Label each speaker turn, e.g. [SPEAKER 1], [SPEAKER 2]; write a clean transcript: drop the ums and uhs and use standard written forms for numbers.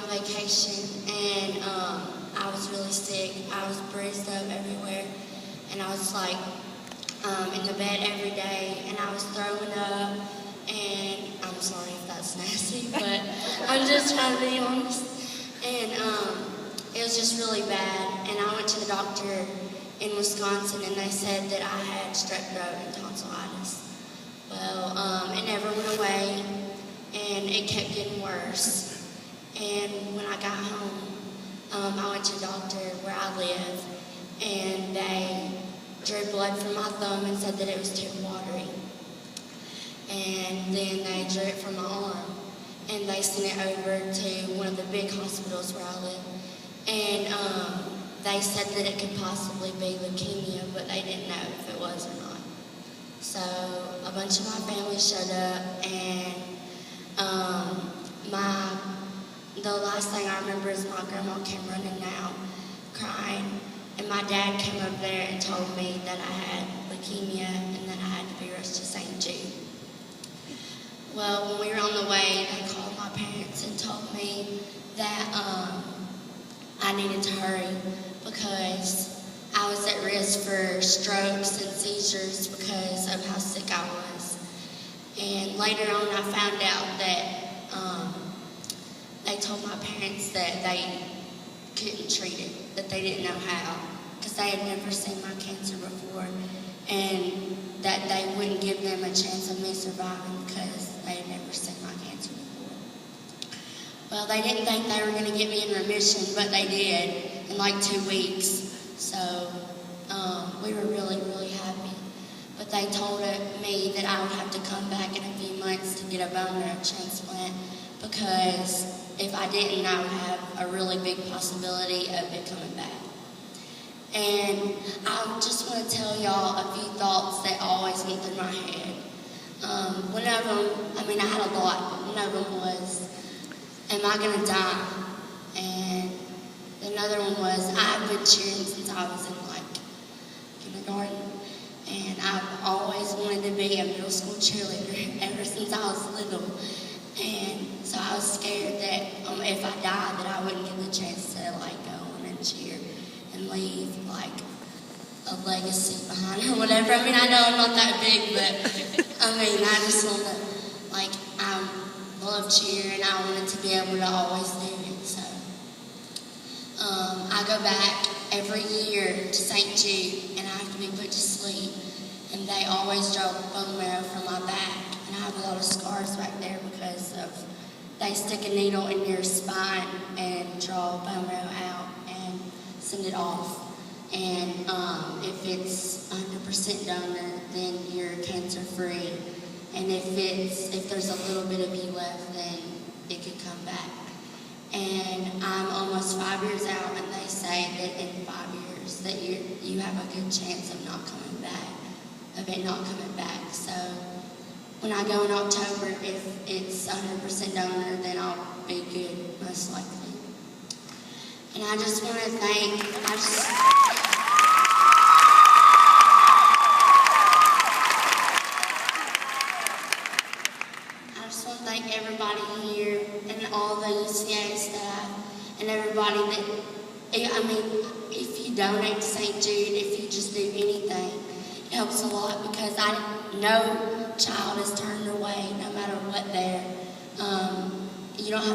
[SPEAKER 1] vacation, and I was really sick. I was bruised up everywhere, and I was like in the bed every day, and I was throwing up, and I'm sorry if that's nasty, but I'm just trying to be honest. And it was just really bad, and I went to the doctor in Wisconsin, and they said that I had strep throat and tonsillitis. Well, it never went away, and it kept getting worse. And when I got home, I went to the doctor where I live, and they drew blood from my thumb and said that it was too watery. And then they drew it from my arm, and they sent it over to one of the big hospitals where I live. And they said that it could possibly be leukemia, but they didn't know if it was or not. So a bunch of my family showed up, and the last thing I remember is my grandma came running out, crying, and my dad came over there and told me that I had leukemia and that I had to be rushed to St. Jude. Well, when we were on the way, they called my parents and told me that I needed to hurry because I was at risk for strokes and seizures because of how sick I was. And later on, I found out that they told my parents that they couldn't treat it, that they didn't know how, because they had never seen my cancer before, and that they wouldn't give them a chance of me surviving because they had never seen my cancer before. Well, they didn't think they were going to get me in remission, but they did in like 2 weeks. So we were really, really happy. But they told me that I would have to come back in a few months to get a bone marrow transplant because if I didn't, I would have a really big possibility of it coming back. And I just want to tell y'all a few thoughts that always went through my head. One of them, I had a lot, but one of them was, am I going to die? And another one was, I've been cheering since I was in kindergarten. And I've always wanted to be a middle school cheerleader ever since I was little. And so I was scared that if I died, that I wouldn't get the chance to go on and cheer and leave a legacy behind or whatever. I know I'm not that big, but I just want to, I love cheer and I wanted to be able to always do it. So I go back every year to St. Jude and I have to be put to sleep. And they always draw bone marrow from my back. And I have a lot of scars back there because they stick a needle in your spine and draw bone marrow out and send it off. And if it's 100% donor, then you're cancer free. And if there's a little bit of you left, then it could come back. And I'm almost 5 years out, and they say that in 5 years that you have a good chance of not coming back. Of it not coming back. So when I go in October, if it's 100% donor, then I'll be good, most likely. And I just want to thank, I just want to thank everybody here and all the UCA staff and everybody that, if you donate to St. Jude, if you just do anything, it helps a lot because no child is turned away, no matter what they're, you don't have